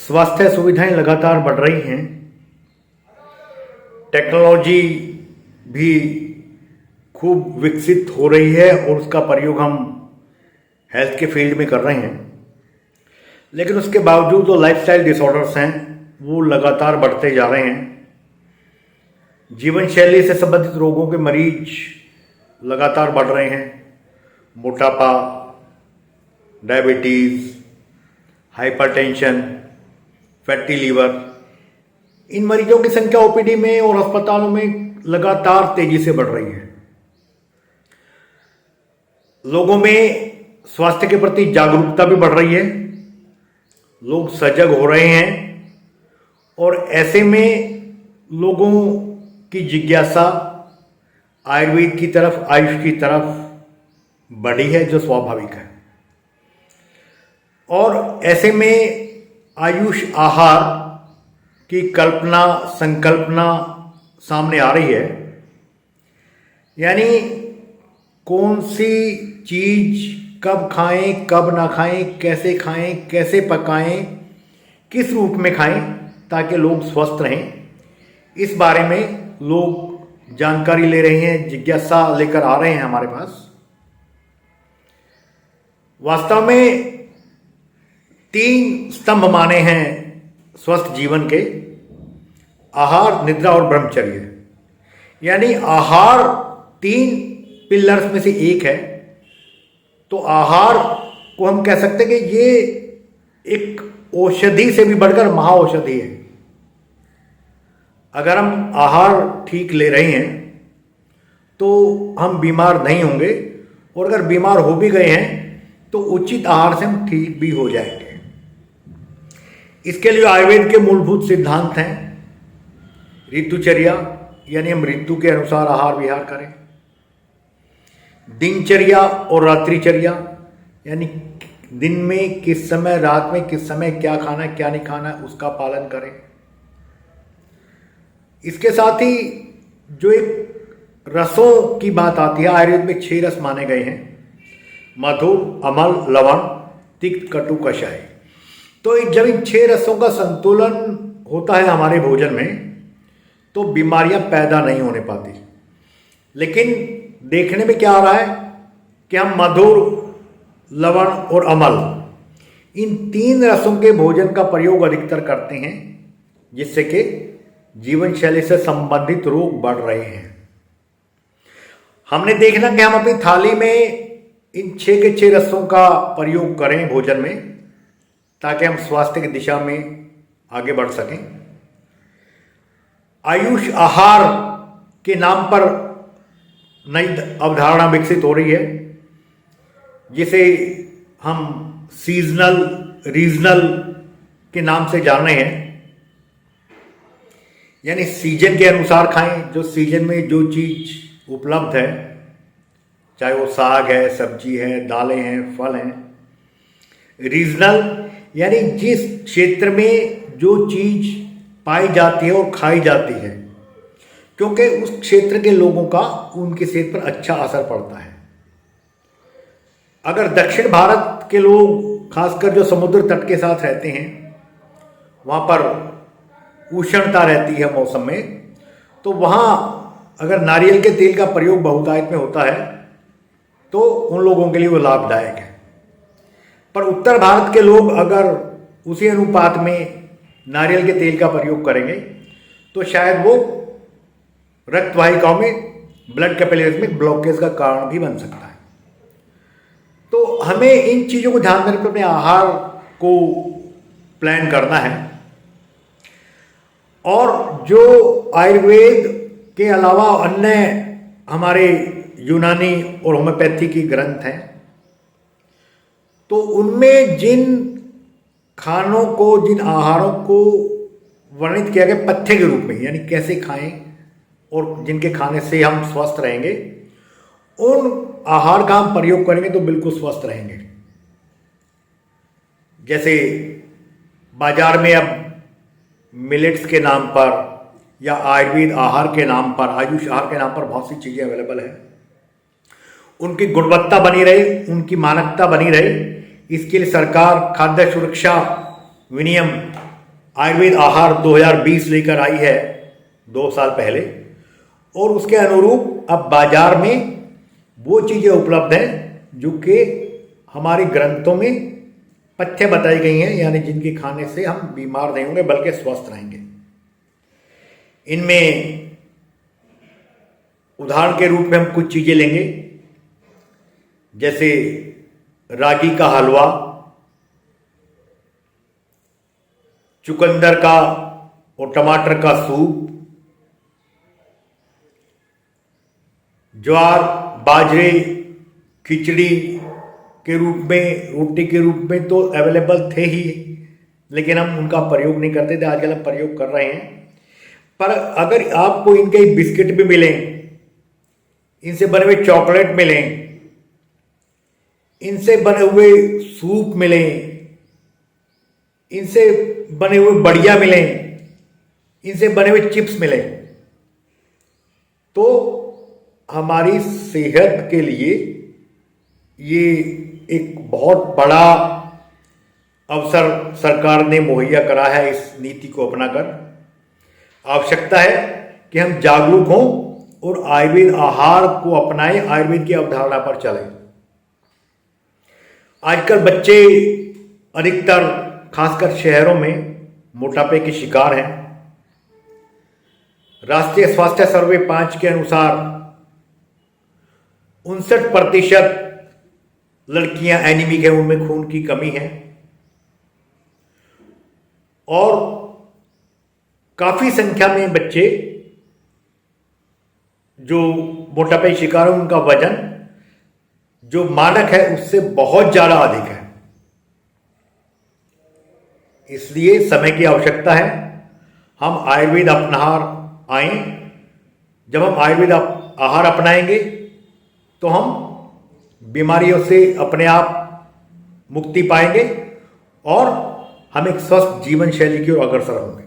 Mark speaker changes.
Speaker 1: स्वास्थ्य सुविधाएं लगातार बढ़ रही हैं। टेक्नोलॉजी भी खूब विकसित हो रही है और उसका प्रयोग हम हेल्थ के फील्ड में कर रहे हैं। लेकिन उसके बावजूद जो लाइफस्टाइल डिसऑर्डर्स हैं वो लगातार बढ़ते जा रहे हैं। जीवन शैली से संबंधित रोगों के मरीज लगातार बढ़ रहे हैं। मोटापा, डायबिटीज़, हाइपरटेंशन, फैटी लीवर, इन मरीजों की संख्या ओपीडी में और अस्पतालों में लगातार तेजी से बढ़ रही है। लोगों में स्वास्थ्य के प्रति जागरूकता भी बढ़ रही है, लोग सजग हो रहे हैं और ऐसे में लोगों की जिज्ञासा आयुर्वेद की तरफ, आयुष की तरफ बढ़ी है, जो स्वाभाविक है। और ऐसे में आयुष आहार की कल्पना, संकल्पना सामने आ रही है। यानी कौन सी चीज कब खाएं, कब ना खाएं, कैसे पकाएं, किस रूप में खाएं ताकि लोग स्वस्थ रहें, इस बारे में लोग जानकारी ले रहे हैं, जिज्ञासा लेकर आ रहे हैं हमारे पास। वास्तव में 3 स्तंभ माने हैं स्वस्थ जीवन के: आहार, निद्रा और ब्रह्मचर्य। यानी आहार 3 पिलर्स में से एक है। तो आहार को हम कह सकते हैं कि ये एक औषधि से भी बढ़कर महाऔषधि है। अगर हम आहार ठीक ले रहे हैं तो हम बीमार नहीं होंगे, और अगर बीमार हो भी गए हैं तो उचित आहार से हम ठीक भी हो जाएंगे। इसके लिए आयुर्वेद के मूलभूत सिद्धांत हैं। ऋतुचर्या, यानी हम ऋतु के अनुसार आहार विहार करें। दिनचर्या और रात्रिचर्या, यानी दिन में किस समय, रात में किस समय क्या खाना है, क्या नहीं खाना है, उसका पालन करें। इसके साथ ही जो एक रसों की बात आती है, आयुर्वेद में 6 रस माने गए हैं: मधुर, अमल, लवण, तिक्त, कटु, कषाय। तो जब इन 6 रसों का संतुलन होता है हमारे भोजन में तो बीमारियां पैदा नहीं होने पाती। लेकिन देखने में क्या आ रहा है कि हम मधुर, लवण और अमल, इन 3 रसों के भोजन का प्रयोग अधिकतर करते हैं, जिससे कि जीवन शैली से संबंधित रोग बढ़ रहे हैं। हमने देखना कि हम अपनी थाली में इन 6 के 6 रसों का प्रयोग करें भोजन में, ताकि हम स्वास्थ्य की दिशा में आगे बढ़ सकें। आयुष आहार के नाम पर नई अवधारणा विकसित हो रही है, जिसे हम सीजनल, रीजनल के नाम से जान रहे हैं। यानी सीजन के अनुसार खाएं, जो सीजन में जो चीज उपलब्ध है, चाहे वो साग है, सब्जी है, दालें हैं, फल हैं। रीजनल, यानी जिस क्षेत्र में जो चीज पाई जाती है और खाई जाती है, क्योंकि उस क्षेत्र के लोगों का उनकी सेहत पर अच्छा असर पड़ता है। अगर दक्षिण भारत के लोग, खासकर जो समुद्र तट के साथ रहते हैं, वहाँ पर उष्णता रहती है मौसम में, तो वहाँ अगर नारियल के तेल का प्रयोग बहुतायत में होता है तो उन लोगों के लिए वो लाभदायक है। पर उत्तर भारत के लोग अगर उसी अनुपात में नारियल के तेल का प्रयोग करेंगे तो शायद वो रक्त वाहिकाओं में, ब्लड कैपिलरीज में ब्लॉकेज का कारण भी बन सकता है। तो हमें इन चीज़ों को ध्यान में रखकर अपने आहार को प्लान करना है। और जो आयुर्वेद के अलावा अन्य हमारे यूनानी और होम्योपैथी की ग्रंथ हैं, तो उनमें जिन खानों को, जिन आहारों को वर्णित किया गया पथ्य के रूप में, यानी कैसे खाएं और जिनके खाने से हम स्वस्थ रहेंगे, उन आहार का हम प्रयोग करेंगे तो बिल्कुल स्वस्थ रहेंगे। जैसे बाजार में अब मिलेट्स के नाम पर या आयुर्वेद आहार के नाम पर, आयुष आहार के नाम पर बहुत सी चीज़ें अवेलेबल है। उनकी गुणवत्ता बनी रहे, उनकी मानकता बनी रहे, इसके लिए सरकार खाद्य सुरक्षा विनियम आयुर्वेद आहार 2020 लेकर आई है 2 साल पहले, और उसके अनुरूप अब बाजार में वो चीज़ें उपलब्ध हैं जो कि हमारे ग्रंथों में पथ्य बताई गई हैं, यानी जिनके खाने से हम बीमार नहीं होंगे बल्कि स्वस्थ रहेंगे। इनमें उदाहरण के रूप में हम कुछ चीज़ें लेंगे, जैसे रागी का हलवा, चुकंदर का और टमाटर का सूप, ज्वार बाजरे खिचड़ी के रूप में, रोटी के रूप में तो अवेलेबल थे ही, लेकिन हम उनका प्रयोग नहीं करते थे। आजकल हम प्रयोग कर रहे हैं। पर अगर आपको इनके बिस्किट भी मिलें, इनसे बने हुए चॉकलेट मिलें, इनसे बने हुए सूप मिलें, इनसे बने हुए बढ़िया मिलें, इनसे बने हुए चिप्स मिलें, तो हमारी सेहत के लिए ये एक बहुत बड़ा अवसर सरकार ने मुहैया करा है। इस नीति को अपनाकर आवश्यकता है कि हम जागरूक हों और आयुर्वेद आहार को अपनाएं, आयुर्वेद की अवधारणा पर चलें। आजकल बच्चे अधिकतर खासकर शहरों में मोटापे के शिकार हैं। राष्ट्रीय स्वास्थ्य सर्वे 5 के अनुसार 59% लड़कियां एनीमिक है, उनमें खून की कमी है, और काफी संख्या में बच्चे जो मोटापे के शिकार हैं उनका वजन जो मानक है उससे बहुत ज्यादा अधिक है। इसलिए समय की आवश्यकता है हम आयुर्वेद अपनार आए। जब हम आयुर्वेद आहार अपनाएंगे तो हम बीमारियों से अपने आप मुक्ति पाएंगे और हम एक स्वस्थ जीवन शैली की ओर अग्रसर होंगे।